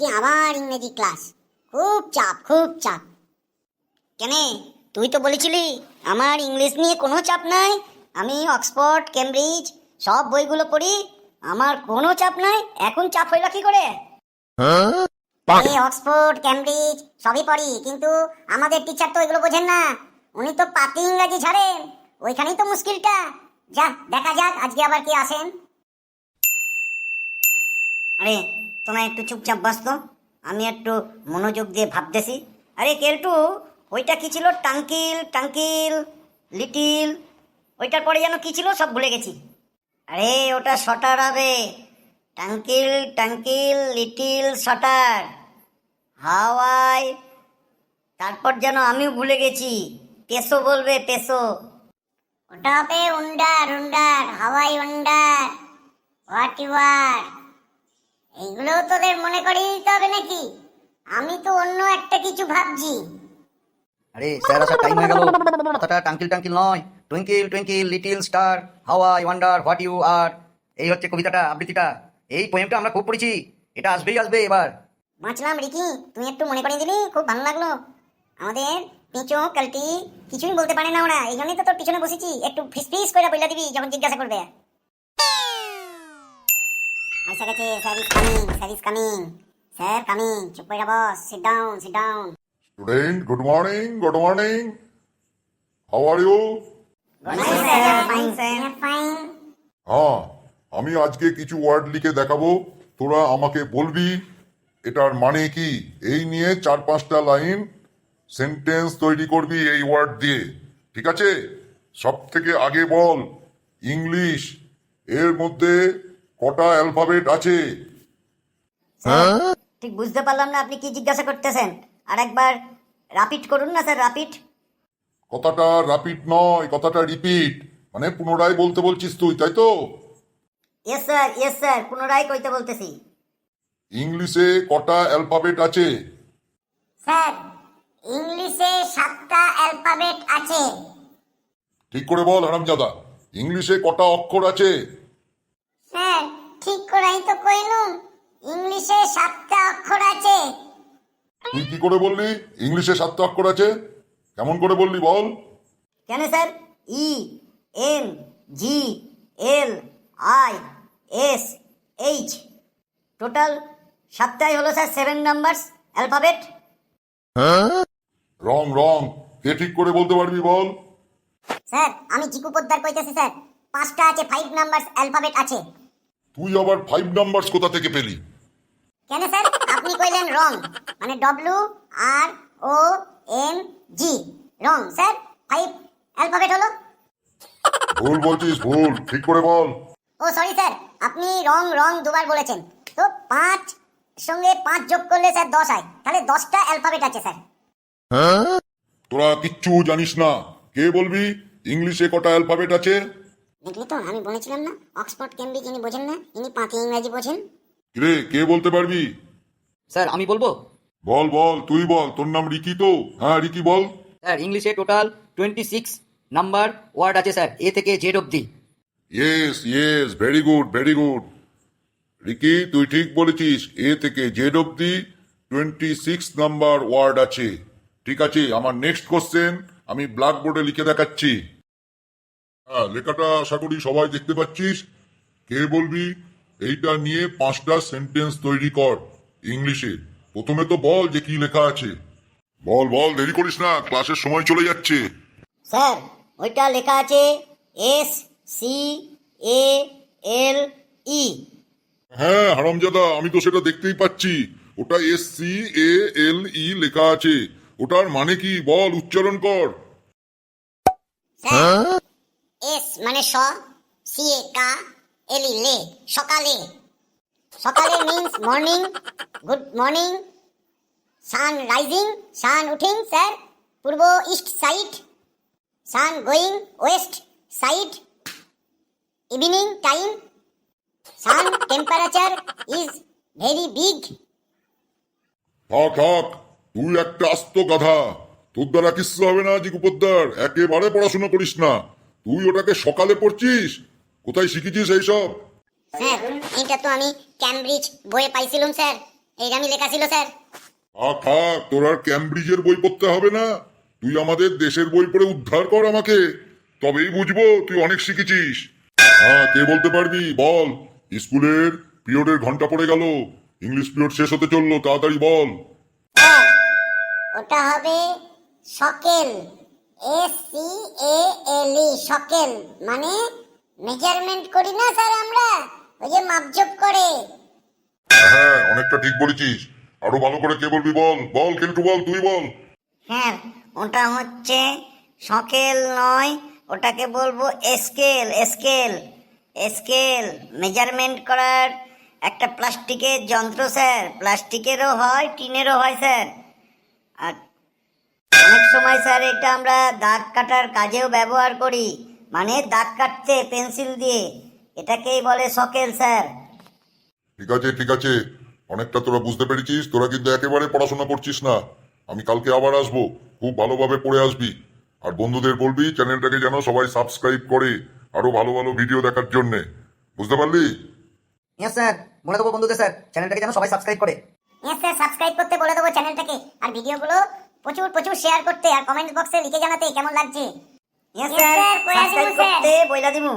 আজকে আবার ইংরেজি ক্লাস, খুব চাপ খুব চাপ। কেন, তুই তো বলেছিলি আমার ইংলিশ নিয়ে কোনো চাপ নাই, আমি অক্সফোর্ড কেমব্রিজ সব বইগুলো পড়ি, আমার কোনো চাপ নাই, এখন চাপ হইল কি করে? এই অক্সফোর্ড কেমব্রিজ সবই পড়ি, কিন্তু আমাদের টিচার তো এগুলো বোঝেন না, উনি তো পাতি ইংরাজি ছাড়েন, ওইখানেই তো মুশকিলটা। যা দেখা যাক আজকে আবার কে আসেন। আরে তোমরা একটু চুপচাপ বসতো, আমি একটু মনোযোগ দিয়ে ভাবতেছি। আরে কেলটু, ওইটা কি ছিল? টাঙ্কিল টাঙ্কিল লিটিল, ওইটার পরে যেন কি ছিল সব ভুলে গেছি। আরে ওটা শটার হবে, টাঙ্কিল টাঙ্কিল লিটিল শটার, হাওয়াই, তারপর যেন আমিও ভুলে গেছি, পেসো বলবে পেসো। ওটা হবে wonder wonder, Hawaii wonder, what you are. এইগুলো তোদের মনে করিয়ে দিতে হবে নাকি? আমি তো অন্য একটা কিছু ভাবছি। আরে স্যার আসার টাইম হয়ে গেল, কথাটা টাঙ্কিল টাঙ্কিল নয়, twinkle twinkle little star, how I wonder what you are. এই হচ্ছে কবিতাটা, আবৃত্তিটা। এই পোয়েমটা আমরা খুব পড়েছি, এটা আসবেই আসবে এবার। বাঁচলাম রিকি, তুই একটু মনে করিয়ে দিলি, খুব ভালো লাগলো। আমাদের পিঁচো কালটি কিছুই বলতে পারে না ওরা, এই জন্যই তো তোর পিছনে বসেছি, একটু ফিস ফিস করে বইলা দিবি যখন জিজ্ঞাসা করবে। আইসা গেছে, sir is coming, sir is coming, sir coming. চুপ করে বস, sit down sit down. Student, good morning, good morning. How are you? Fine sir, fine. হ্যাঁ, আমি আজকে কিছু ওয়ার্ড লিখে দেখাবো, তোরা আমাকে বলবি এটার মানে কি। এই নিয়ে 4-5টা লাইন সেন্টেন্স তৈরি করবি এই ওয়ার্ড দিয়ে, ঠিক আছে? সব থেকে আগে বল ইংলিশ, এর মধ্যে কটা অ্যালফাবেট আছে? ঠিক বুঝতে পারলাম না আপনি কি জিজ্ঞাসা করতেছেন, আর একবার রাপিট করুন না স্যার, রাপিট। কথাটা রাপিড নয়, কথাটা রিপিট, মানে পুনরায় বলতে বলছিস তুই, তাই তো? ইয়েস স্যার, পুনরায় কইতে বলতেছি। ইংলিশে কটা অ্যালফাবেট আছে? স্যার, ইংলিশে 7টা অ্যালফাবেট আছে। ঠিক করে বল হারামজাদা, ইংলিশে কটা অক্ষর আছে? স্যার, ঠিক করাই তো কইলুম, ইংলিশে 7টা অক্ষর আছে। তুই কি করে বললি ইংলিশে 7টা অক্ষর আছে? কেমন করে বললি বল? কেন sir, E M G L I S H, total 7টাই হলো sir 7 numbers alphabet. Wrong wrong, কে ঠিক করে বলতে পারবি বল? স্যার, আমি চিকু পোদ্দার কইতেছি স্যার, 5টা আছে 5 নাম্বারস অ্যালফাবেট আছে। তুই আবার 5 নাম্বারস কোথা থেকে পেলি? কেন স্যার, আপনি কইলেন রং, মানে WRONG, রং স্যার, 5 অ্যালফাবেট হলো। ভুল বলছিস, ভুল, ঠিক করে বল। ও সরি স্যার, আপনি রং রং দুবার বলেছেন, তো 5 সঙ্গে 5 যোগ করলে স্যার 10 হয়, তাহলে 10টা অ্যালফাবেট আছে স্যার। তোরা কিচ্ছু জানিস না, কে বলবি ইংলিশে কটা অ্যালফাবেট আছে? দেখলি তো, আমি বলেছিলাম না, অক্সফোর্ড কেমব্রিজ ইনি বোঝেন না, ইনি পাতি ইংরাজি বোঝেন। রে, কে বলতে পারবি? স্যার আমি বলবো। বল বল, তুই বল, তোর নাম রিকি তো? হ্যাঁ রিকি, বল। স্যার ইংলিশে টোটাল 26 নাম্বার ওয়ার্ড আছে স্যার, এ থেকে জেড অবধি। Yes yes, very good very good. Ricky, তুই ঠিক বলেছিস, এ থেকে জেড অব্দি 26 নাম্বার ওয়ার্ড আছে। ঠিক আছে, আমার নেক্সট কোশ্চেন আমি ব্ল্যাকবোর্ডে লিখে দেখাচ্ছি। হ্যাঁ, লেখাটা আশা করি সবাই দেখতে পাচ্ছিস। কে বলবি এইটা নিয়ে 5টা সেন্টেন্স তৈরি কর ইংলিশে। প্রথমে তো বল যে কি লেখা আছে। বল বল, দেরি করিস না, ক্লাসের সময় চলে যাচ্ছে। স্যার, ওইটা লেখা আছে SCALE। হ্যাঁ হারামজাদা, আমি তো সেটা দেখতেই পাচ্ছি, ওটা SCALE লেখা আছে। ওটার মানে কি বল, উচ্চারণ কর। স্যার, এস মানে স, CALE লে, সকালে। সকালে means morning, good morning. Sun rising, sun উঠিং স্যার, পূর্ব east side. Sun going west side, evening time. Sun temperature is very big. থাক থাক, তুই একটা আস্ত গাধা, তোর দ্বারা কিচ্ছু হবে না। জিকু পোদ্দার, একেবারে পড়াশোনা করিস না, তুই ওটাকে সকালে পড়ছিস, কোথায় শিখেছিস এইসব? স্যার, এটা তো আমি ক্যামব্রিজ বইয়ে পাইছিলাম স্যার, এইরামই লেখা ছিল স্যার। থাক তোর আর ক্যামব্রিজের বই পড়তে হবে না, তুই আমাদের দেশের বই পড়ে উদ্ধার কর আমাকে, তবেই বুঝবো তুই অনেক শিখেছিস। হ্যাঁ, কে বলতে পারবি বল? স্কুলের পিরিয়ডের ঘন্টা পড়ে গেল, ইংলিশ পিরিয়ড শেষ হতে চললো, তাড়াতাড়ি বল। স্যার ওটা হবে সকেল, SCALE, সকেল মানে মেজারমেন্ট করি না স্যার আমরা, ওই যে মাপজোপ করে। হ্যাঁ অনেকটা ঠিক বলেছিস, আরো ভালো করে কে বলবি বল, বল কেলটু বল, তুই বল। হ্যাঁ ওটা হচ্ছে সকেল নয়, ওটাকে বলবো স্কেল। স্কেল স্কেল মেজারমেন্ট করার একটা প্লাস্টিকের যন্ত্র স্যার, প্লাস্টিকেরও হয় টিনেরও হয় স্যার। আর অনেক সময় স্যার এটা আমরা দাগ কাটার কাজেও ব্যবহার করি, মানে দাগ কাটতে পেন্সিল দিয়ে, এটাকেই বলে সকেল স্যার। ঠিক আছে ঠিক আছে, অনেকটা তোরা বুঝতে পেরেছিস, তোরা কিন্তু একেবারে পড়াশোনা করছিস না। আমি কালকে আবার আসবো, খুব ভালোভাবে পড়ে আসবি। আর বন্ধুদের বলবি চ্যানেলটাকে যেন সবাই সাবস্ক্রাইব করে, আরো ভালো ভালো ভিডিও দেখার জন্য। বুঝতে পারলি? ইয়েস স্যার, বলে দেবো বন্ধুদের স্যার চ্যানেলটাকে যেন সবাই সাবস্ক্রাইব করে। হ্যাঁ স্যার, সাবস্ক্রাইব করতে বলে দেবো চ্যানেলটাকে, আর ভিডিওগুলো প্রচুর প্রচুর শেয়ার করতে, আর কমেন্ট বক্সে লিখে জানাতে কেমন লাগছে। ইয়েস Yes, স্যার, sir, কইরা দিমু, সাবস্ক্রাইব sir. করতে বইলা দিমু।